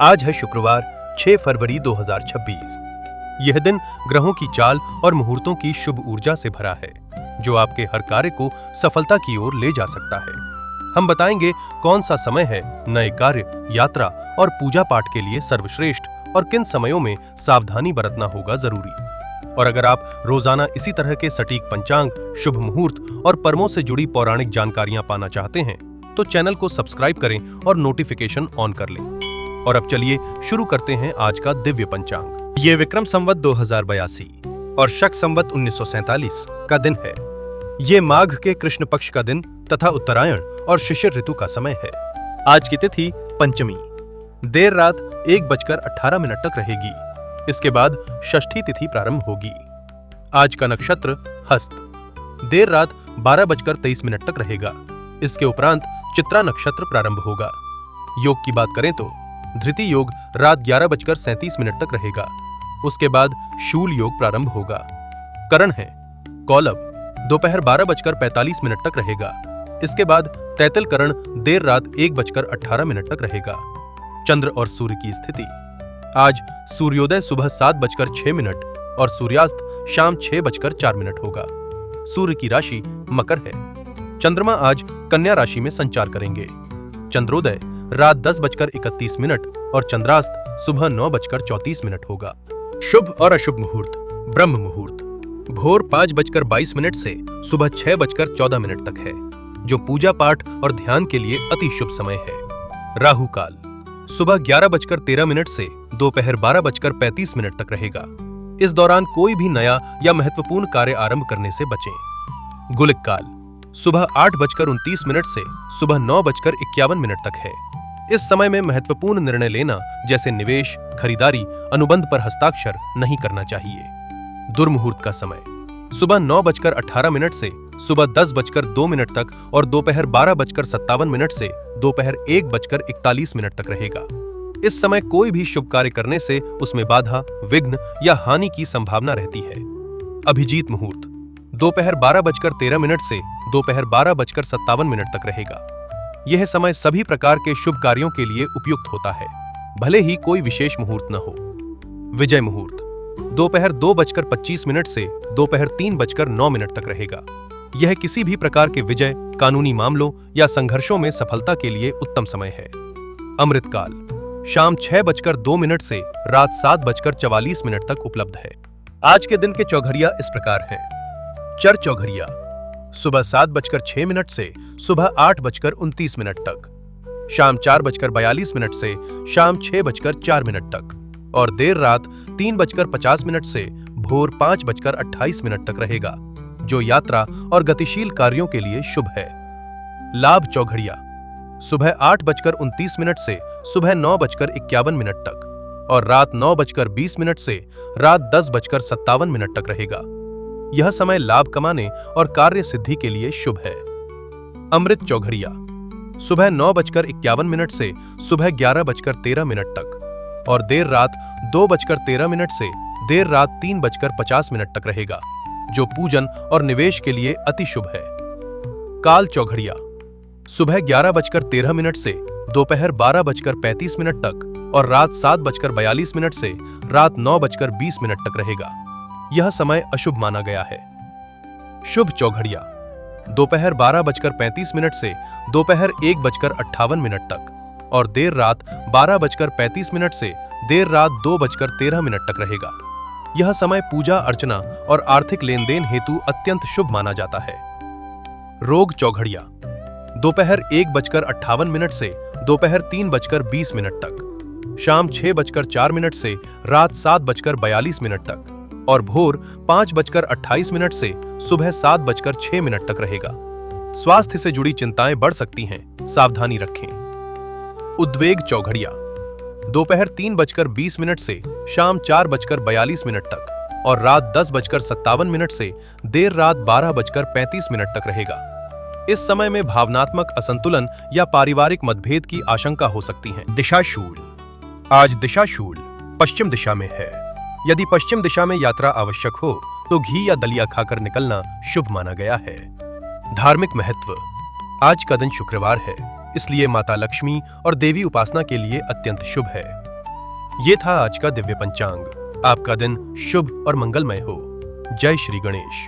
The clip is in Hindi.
आज है शुक्रवार 6 फरवरी 2026। यह दिन ग्रहों की चाल और मुहूर्तों की शुभ ऊर्जा से भरा है, जो आपके हर कार्य को सफलता की ओर ले जा सकता है। हम बताएंगे कौन सा समय है नए कार्य, यात्रा और पूजा पाठ के लिए सर्वश्रेष्ठ और किन समयों में सावधानी बरतना होगा जरूरी। और अगर आप रोजाना इसी तरह के सटीक पंचांग, शुभ मुहूर्त और पर्वों से जुड़ी पौराणिक जानकारियां पाना चाहते हैं, तो चैनल को सब्सक्राइब करें और नोटिफिकेशन ऑन कर लें। और अब चलिए शुरू करते हैं आज का दिव्य पंचांग। ये विक्रम संवत 2082 और शक संवत 1947 का दिन है। ये माघ के कृष्ण पक्ष का दिन तथा उत्तरायण और शिशिर ऋतु का समय है। आज की तिथि पंचमी देर रात 1:18 तक रहेगी। इसके बाद षष्ठी तिथि प्रारंभ होगी। आज का नक्षत्र हस्त देर रात 12:23 तक रहेगा। इसके उपरांत चित्रा नक्षत्र प्रारंभ होगा। योग की बात करें तो धृति योग रात 11:37 तक रहेगा। उसके बाद शूल योग प्रारंभ होगा। करण है कौलव दोपहर 12:45 तक रहेगा। इसके बाद तैतिल करण देर रात 1:18 तक रहेगा। चंद्र और सूर्य की स्थिति आज सूर्योदय सुबह 7:06 और सूर्यास्त शाम 6:04 होगा। सूर्य की राशि मकर है। चंद्रमा आज कन्या राशि में संचार करेंगे। चंद्रोदय रात 10:31 और चंद्रास्त सुबह 9:34 होगा। शुभ और अशुभ मुहूर्त। ब्रह्म मुहूर्त भोर 5:22 से सुबह 6:14 तक है, जो पूजा पाठ और ध्यान के लिए अति शुभ समय है। राहु काल सुबह 11:13 से दोपहर 12:35 तक रहेगा। इस दौरान कोई भी नया या महत्वपूर्ण कार्य आरंभ करने से बचें। गुलिक काल सुबह 8:29 से सुबह 9:51 तक है। इस समय में महत्वपूर्ण निर्णय लेना जैसे निवेश, खरीदारी, अनुबंध पर हस्ताक्षर नहीं करना चाहिए। दुर्मुहूर्त का समय सुबह 9:18 से सुबह 10:02 तक और दोपहर 12:57 से दोपहर 1:41 तक रहेगा। इस समय कोई भी शुभ कार्य करने से उसमें बाधा, विघ्न या हानि की संभावना रहती है। अभिजीत मुहूर्त दोपहर 12:13 से दोपहर 12:57 तक रहेगा। यह समय सभी प्रकार के शुभ कार्यों के लिए उपयुक्त होता है, भले ही कोई विशेष मुहूर्त न हो। विजय मुहूर्त दोपहर 2:25 से दोपहर 3:09 तक रहेगा। यह किसी भी प्रकार के विजय, कानूनी मामलों या संघर्षों में सफलता के लिए उत्तम समय है। अमृतकाल शाम 6:02 से रात 7:44 तक उपलब्ध है। आज के दिन के चौघरिया इस प्रकार हैं। चर चौघरिया सुबह 7:06 से सुबह 8:29 तक, शाम 4:42 से शाम 6:04 तक और देर रात 3:50 से भोर 5:28 तक रहेगा, जो यात्रा और गतिशील कार्यों के लिए शुभ है। लाभ चौघड़िया सुबह 8:29 से सुबह 9:51 तक और रात 9:20 से रात 10:57 तक रहेगा। यह समय लाभ कमाने और कार्य सिद्धि के लिए शुभ है। अमृत चौघरिया सुबह 9:51 से सुबह 11:13 तक और देर रात 2:13 से देर रात 3:50 तक रहेगा, जो पूजन और निवेश के लिए अति शुभ है। काल चौघड़िया सुबह 11:13 से दोपहर 12:35 तक और रात 7:42 से रात 9:20 तक रहेगा। यह समय अशुभ माना गया है। शुभ चौघड़िया दोपहर 12:35 से दोपहर 1:58 तक और देर रात 12:35 से देर रात 2:13 तक रहेगा। यह समय पूजा अर्चना और आर्थिक लेन देन हेतु अत्यंत शुभ माना जाता है। रोग चौघड़िया दोपहर 1:58 से दोपहर 3:20 तक, शाम 6:04 से रात 7:42 तक और भोर 5:28 से सुबह 7:06 तक रहेगा। स्वास्थ्य से जुड़ी चिंताएं बढ़ सकती हैं, सावधानी रखें। उद्वेग चौघड़िया दोपहर 3:20 से शाम 4:42 तक और रात 10:57 से देर रात 12:35 तक रहेगा। इस समय में भावनात्मक असंतुलन या पारिवारिक मतभेद की आशंका हो सकती है। दिशाशूल आज दिशाशूल पश्चिम दिशा में है। यदि पश्चिम दिशा में यात्रा आवश्यक हो तो घी या दलिया खाकर निकलना शुभ माना गया है। धार्मिक महत्व आज का दिन शुक्रवार है, इसलिए माता लक्ष्मी और देवी उपासना के लिए अत्यंत शुभ है। ये था आज का दिव्य पंचांग। आपका दिन शुभ और मंगलमय हो। जय श्री गणेश।